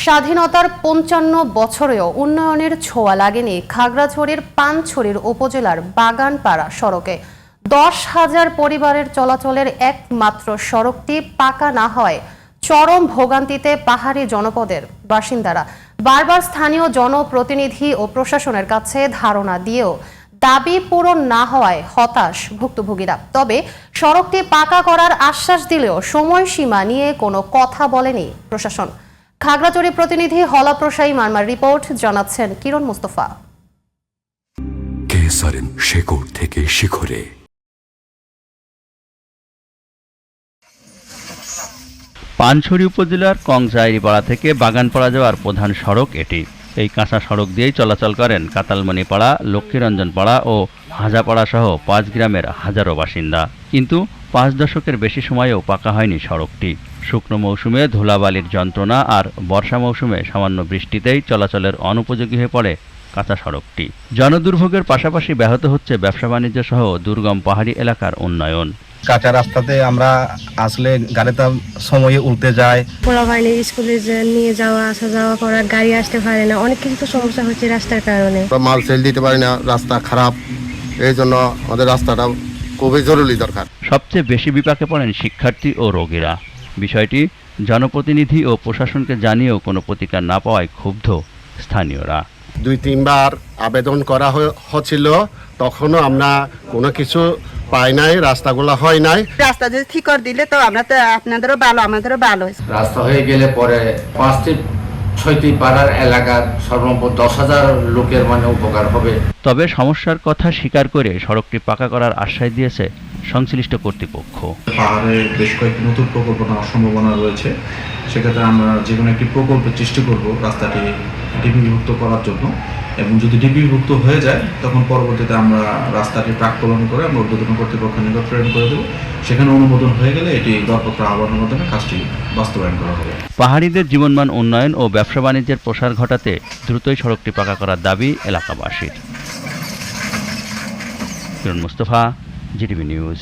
স্বাধীনতার ৫৫ বছরেও উন্নয়নের ছোঁয়া লাগেনি খাগড়াছড়ির পানছড়ির উপজেলার বাগানপাড়া সড়কে। ১০,০০০ পরিবারের চলাচলের একমাত্র সড়কটি পাকা না হয় চরম ভোগান্তিতে পাহাড়ি জনপদের বাসিন্দারা। বারবার স্থানীয় জনপ্রতিনিধি ও প্রশাসনের কাছে ধারণা দিয়েও দাবি পূরণ না হওয়ায় হতাশ ভুক্তভোগীরা। তবে সড়কটি পাকা করার আশ্বাস দিলেও সময়সীমা নিয়ে কোনো কথা বলেনি প্রশাসন। খাগড়াছড়ি প্রতিনিধি হলা প্রসাই মারমার রিপোর্ট, জানাচ্ছেন কিরণ মুস্তফা। শেকড় থেকে শিখরে। পানছড়ি উপজেলার কংজাইরিপাড়া থেকে বাগানপাড়া যাওয়ার প্রধান সড়ক এটি। এই কাঁচা সড়ক দিয়েই চলাচল করেন কাতালমণিপাড়া, লক্ষ্মীরঞ্জনপাড়া ও হাজাপাড়া সহ ৫ গ্রামের হাজারো বাসিন্দা। কিন্তু ৫ দশকের বেশি সময়েও পাকা হয়নি সড়কটি। শুকনো মৌসুমে ধুলাবালির যন্ত্রণা আর বর্ষা মৌসুমে সামান্য বৃষ্টিতেই চলাচলের অনুপযোগী হয়ে পড়ে কাঁচা সড়কটি। জনদুর্ভোগের পাশাপাশি ব্যাহত হচ্ছে ব্যবসা বাণিজ্য সহ দুর্গম পাহাড়ি এলাকার উন্নয়ন। কাঁচা রাস্তাতে আমরা আসলে গাড়িতে সময়ে উল্টে যায়, পোলাপাইনি স্কুলে নিয়ে যাওয়া আসা যাওয়া করার গাড়ি আসতে পারে না, অনেক কিছু তো সমস্যা হচ্ছে রাস্তার কারণে। মাল সেল দিতে পারি না, রাস্তা খারাপ, এই জন্য আমাদের রাস্তাটা খুবই জরুরি দরকার। সবচেয়ে বেশি বিপাকে পড়েন শিক্ষার্থী ও রোগীরা। বিষয়টি জনপ্রতিনিধি ও প্রশাসনকে জানিয়েও কোনো প্রতিকার না পাওয়ায় ক্ষুব্ধ স্থানীয়রা। ২-৩ বার আবেদন করা হচ্ছিল, তখনও আমরা কোনো কিছু পাই নাই, রাস্তাগুলো হয় নাই। রাস্তা যদি ঠিক করে দিলে তো আমরা তো আপনাদেরও ভালো, আমাদেরও ভালো। রাস্তা হয়ে গেলে পরে ৫টি-৬টি পাড়ার এলাকার সর্বমোট ১০,০০০ লোকের উপকার হবে। তবে সমস্যার কথা স্বীকার করে সড়কটি পাকা করার আশ্বাস দিয়েছে সংশ্লিষ্ট কর্তৃপক্ষ। পাহাড়ে বেশ কয়েকটি নতুন প্রকল্প নেওয়ার সম্ভাবনা রয়েছে, সেক্ষেত্রে আমরা যে কোনো একটি প্রকল্পের চেষ্টা করব রাস্তাটি ডিপিভুক্ত করার জন্য, এবং যদি ডিপিভুক্ত হয়ে যায় তখন পরবর্তীতে আমরা রাস্তাটি প্রাক্কলন করে আমরা ঊর্ধ্বতন কর্তৃপক্ষের নিকট প্রেরণ করে দেব। সেখানে অনুমোদন হয়ে গেলে এটি দরপত্র আহ্বানের মাধ্যমে কাজটি বাস্তবায়ন করা হবে। পাহাড়িদের জীবনমান উন্নয়ন ও ব্যবসা বাণিজ্যের প্রসার ঘটাতে দ্রুতই সড়কটি পাকা করার দাবি এলাকাবাসীর। কিরণ মুস্তফা, জিটিভি নিউজ।